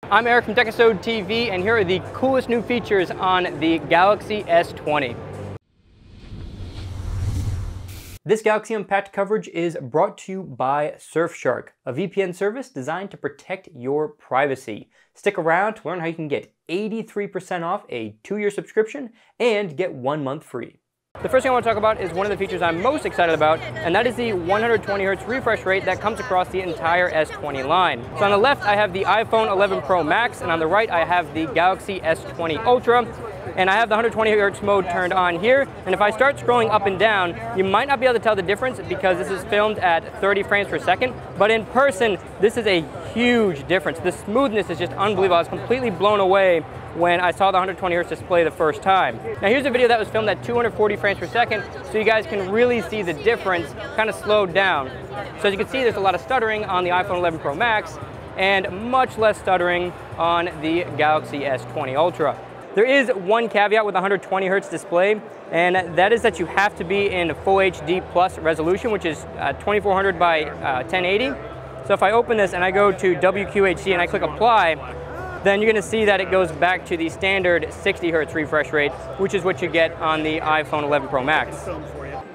I'm Eric from Techisode TV, and here are the coolest new features on the Galaxy S20. This Galaxy Unpacked coverage is brought to you by Surfshark, a VPN service designed to protect your privacy. Stick around to learn how you can get 83% off a 2-year subscription and get 1 month free. The first thing I want to talk about is one of the features I'm most excited about, and that is the 120Hz refresh rate that comes across the entire S20 line. So on the left, I have the iPhone 11 Pro Max, and on the right, I have the Galaxy S20 Ultra. And I have the 120Hz mode turned on here, and if I start scrolling up and down, you might not be able to tell the difference because this is filmed at 30 frames per second, but in person, this is a huge difference. The smoothness is just unbelievable. I was completely blown away when I saw the 120Hz display the first time. Now here's a video that was filmed at 240 frames per second, so you guys can really see the difference kind of slowed down. So as you can see, there's a lot of stuttering on the iPhone 11 Pro Max, and much less stuttering on the Galaxy S20 Ultra. There is one caveat with the 120Hz display, and that is that you have to be in Full HD Plus resolution, which is 2400 by 1080. So if I open this and I go to WQHD and I click apply, then you're going to see that it goes back to the standard 60Hz refresh rate, which is what you get on the iPhone 11 Pro Max.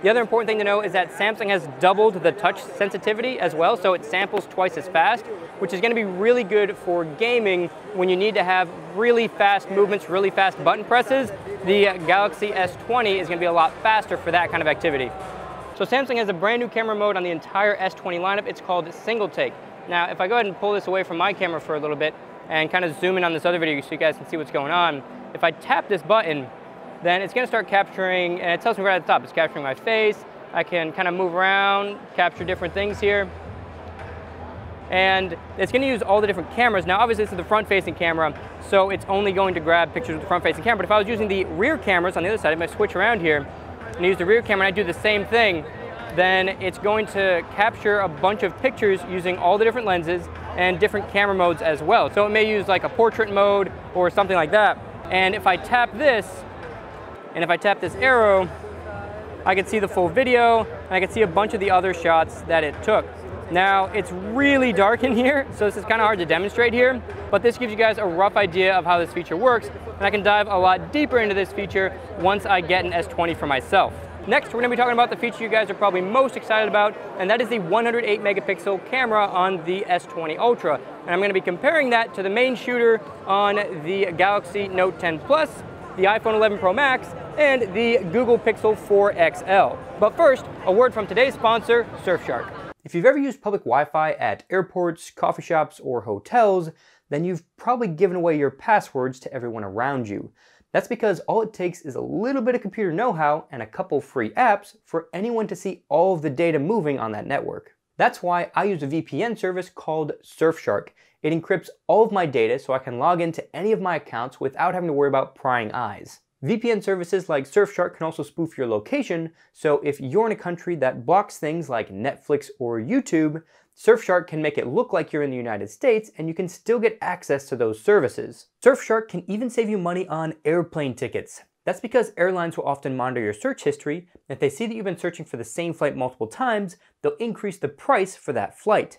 The other important thing to know is that Samsung has doubled the touch sensitivity as well, so it samples twice as fast, which is going to be really good for gaming when you need to have really fast movements, really fast button presses. The Galaxy S20 is going to be a lot faster for that kind of activity. So Samsung has a brand new camera mode on the entire S20 lineup. It's called Single Take. Now, if I go ahead and pull this away from my camera for a little bit and kind of zoom in on this other video so you guys can see what's going on, if I tap this button, then it's going to start capturing, and it tells me right at the top, it's capturing my face. I can kind of move around, capture different things here. And it's going to use all the different cameras. Now, obviously, this is the front-facing camera, so it's only going to grab pictures with the front-facing camera. But if I was using the rear cameras on the other side, if I switch around here and use the rear camera and I do the same thing, then it's going to capture a bunch of pictures using all the different lenses and different camera modes as well. So it may use like a portrait mode or something like that. And if I tap this, and if I tap this arrow, I can see the full video, and I can see a bunch of the other shots that it took. Now, it's really dark in here, so this is kind of hard to demonstrate here, but this gives you guys a rough idea of how this feature works, and I can dive a lot deeper into this feature once I get an S20 for myself. Next, we're going to be talking about the feature you guys are probably most excited about, and that is the 108 megapixel camera on the S20 Ultra. And I'm going to be comparing that to the main shooter on the Galaxy Note 10 Plus, the iPhone 11 Pro Max, and the Google Pixel 4 XL. But first, a word from today's sponsor, Surfshark. If you've ever used public Wi-Fi at airports, coffee shops, or hotels, then you've probably given away your passwords to everyone around you. That's because all it takes is a little bit of computer know-how and a couple free apps for anyone to see all of the data moving on that network. That's why I use a VPN service called Surfshark. It encrypts all of my data so I can log into any of my accounts without having to worry about prying eyes. VPN services like Surfshark can also spoof your location, so if you're in a country that blocks things like Netflix or YouTube, Surfshark can make it look like you're in the United States and you can still get access to those services. Surfshark can even save you money on airplane tickets. That's because airlines will often monitor your search history, and if they see that you've been searching for the same flight multiple times, they'll increase the price for that flight.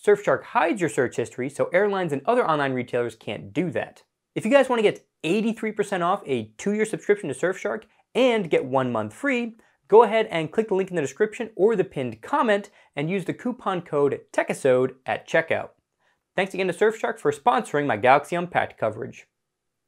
Surfshark hides your search history, so airlines and other online retailers can't do that. If you guys want to get 83% off a 2-year subscription to Surfshark and get 1 month free, go ahead and click the link in the description or the pinned comment and use the coupon code Techisode at checkout. Thanks again to Surfshark for sponsoring my Galaxy Unpacked coverage.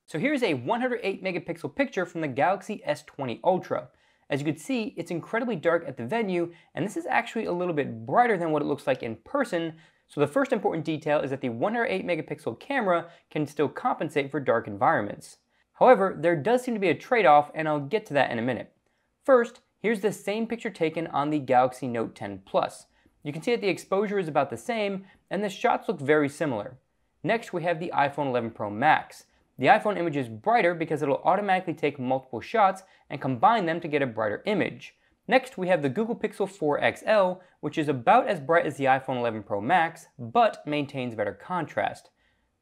So here's a 108 megapixel picture from the Galaxy S20 Ultra. As you can see, it's incredibly dark at the venue, and this is actually a little bit brighter than what it looks like in person. So the first important detail is that the 108 megapixel camera can still compensate for dark environments. However, there does seem to be a trade-off, and I'll get to that in a minute. First, here's the same picture taken on the Galaxy Note 10 Plus. You can see that the exposure is about the same, and the shots look very similar. Next, we have the iPhone 11 Pro Max. The iPhone image is brighter because it'll automatically take multiple shots and combine them to get a brighter image. Next, we have the Google Pixel 4 XL, which is about as bright as the iPhone 11 Pro Max, but maintains better contrast.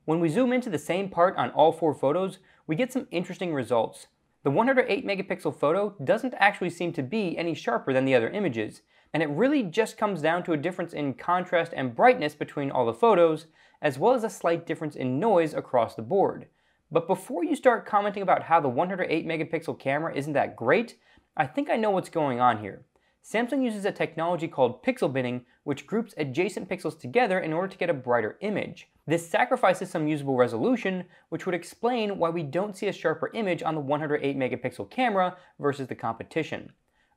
When we zoom into the same part on all 4 photos, we get some interesting results. The 108 megapixel photo doesn't actually seem to be any sharper than the other images, and it really just comes down to a difference in contrast and brightness between all the photos, as well as a slight difference in noise across the board. But before you start commenting about how the 108 megapixel camera isn't that great, I think I know what's going on here. Samsung uses a technology called pixel binning, which groups adjacent pixels together in order to get a brighter image. This sacrifices some usable resolution, which would explain why we don't see a sharper image on the 108 megapixel camera versus the competition.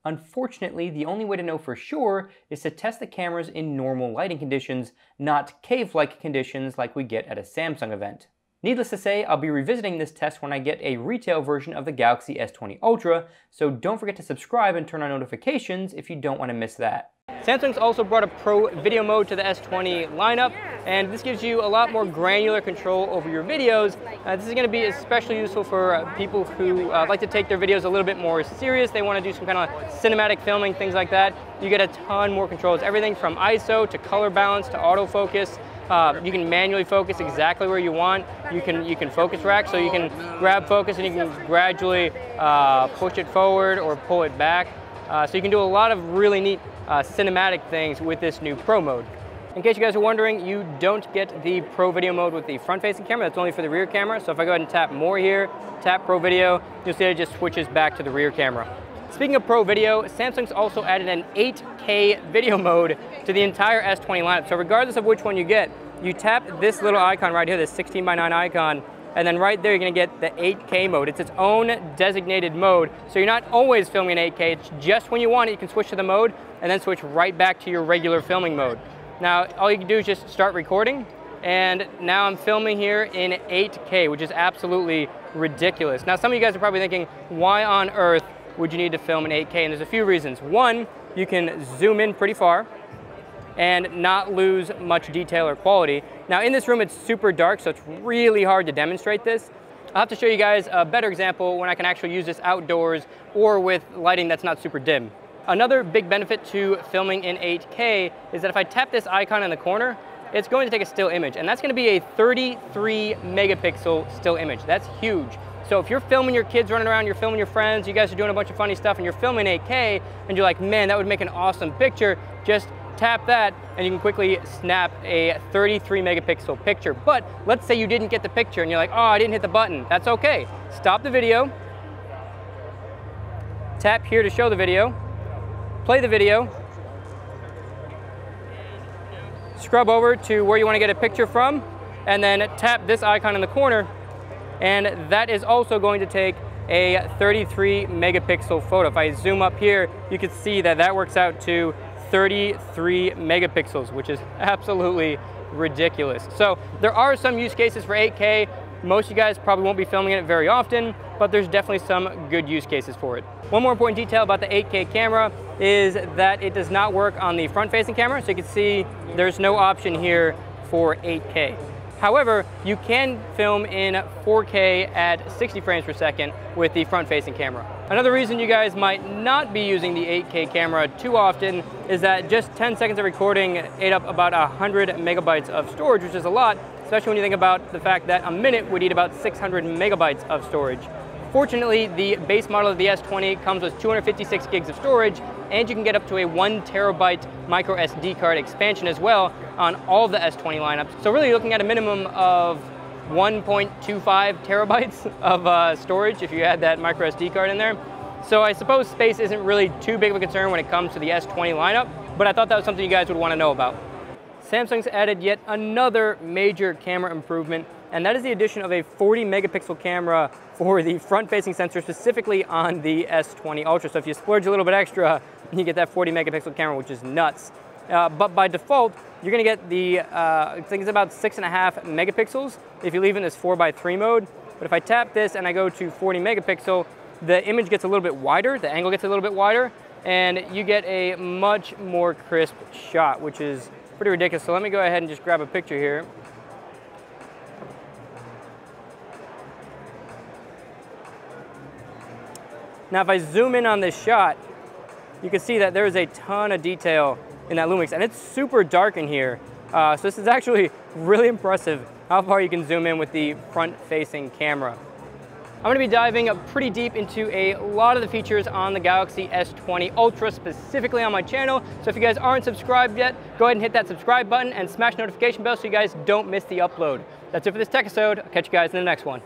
Unfortunately, the only way to know for sure is to test the cameras in normal lighting conditions, not cave-like conditions like we get at a Samsung event. Needless to say, I'll be revisiting this test when I get a retail version of the Galaxy S20 Ultra, so don't forget to subscribe and turn on notifications if you don't want to miss that. Samsung's also brought a Pro video mode to the S20 lineup, and this gives you a lot more granular control over your videos. This is going to be especially useful for people who like to take their videos a little bit more serious. They want to do some kind of cinematic filming, things like that. You get a ton more controls, everything from ISO to color balance to autofocus. You can manually focus exactly where you want. You can focus rack, so you can grab focus and you can gradually push it forward or pull it back. So you can do a lot of really neat cinematic things with this new Pro mode. In case you guys are wondering, you don't get the Pro video mode with the front-facing camera. That's only for the rear camera. So if I go ahead and tap more here, tap Pro video, you'll see it just switches back to the rear camera. Speaking of Pro video, Samsung's also added an 8K video mode to the entire S20 lineup. So regardless of which one you get, you tap this little icon right here, this 16:9 icon, and then right there you're gonna get the 8K mode. It's its own designated mode, so you're not always filming in 8K. It's just when you want it, you can switch to the mode and then switch right back to your regular filming mode. Now, all you can do is just start recording, and now I'm filming here in 8K, which is absolutely ridiculous. Now, some of you guys are probably thinking, why on earth would you need to film in 8K? And there's a few reasons. One, you can zoom in pretty far and not lose much detail or quality. Now in this room it's super dark, so it's really hard to demonstrate this. I'll have to show you guys a better example when I can actually use this outdoors or with lighting that's not super dim. Another big benefit to filming in 8K is that if I tap this icon in the corner, it's going to take a still image, and that's going to be a 33 megapixel still image. That's huge. So if you're filming your kids running around, you're filming your friends, you guys are doing a bunch of funny stuff, and you're filming 8K, and you're like, man, that would make an awesome picture, just tap that and you can quickly snap a 33 megapixel picture. But let's say you didn't get the picture and you're like, oh, I didn't hit the button. That's okay. Stop the video, tap here to show the video, play the video, scrub over to where you want to get a picture from, and then tap this icon in the corner, and that is also going to take a 33 megapixel photo. If I zoom up here, you can see that that works out to 33 megapixels, which is absolutely ridiculous. So there are some use cases for 8K. Most of you guys probably won't be filming it very often, but there's definitely some good use cases for it. One more important detail about the 8K camera is that it does not work on the front-facing camera. So you can see there's no option here for 8K. However, you can film in 4K at 60 frames per second with the front-facing camera. Another reason you guys might not be using the 8K camera too often is that just 10 seconds of recording ate up about 100 megabytes of storage, which is a lot, especially when you think about the fact that a minute would eat about 600 megabytes of storage. Fortunately, the base model of the S20 comes with 256 gigs of storage, and you can get up to a 1 terabyte micro SD card expansion as well on all of the S20 lineups. So really you're looking at a minimum of 1.25 terabytes of storage if you add that micro SD card in there. So I suppose space isn't really too big of a concern when it comes to the S20 lineup, but I thought that was something you guys would want to know about. Samsung's added yet another major camera improvement, and that is the addition of a 40 megapixel camera for the front-facing sensor, specifically on the S20 Ultra. So if you splurge a little bit extra, you get that 40 megapixel camera, which is nuts. But by default, you're gonna get the, I think it's about 6.5 megapixels if you leave in this 4:3 mode. But if I tap this and I go to 40 megapixel, the image gets a little bit wider, the angle gets a little bit wider, and you get a much more crisp shot, which is pretty ridiculous. So let me go ahead and just grab a picture here. Now if I zoom in on this shot, you can see that there's a ton of detail in that Lumix, and it's super dark in here. So this is actually really impressive how far you can zoom in with the front-facing camera. I'm going to be diving pretty deep into a lot of the features on the Galaxy S20 Ultra, specifically on my channel. So if you guys aren't subscribed yet, go ahead and hit that subscribe button and smash the notification bell so you guys don't miss the upload. That's it for this Techisode. I'll catch you guys in the next one.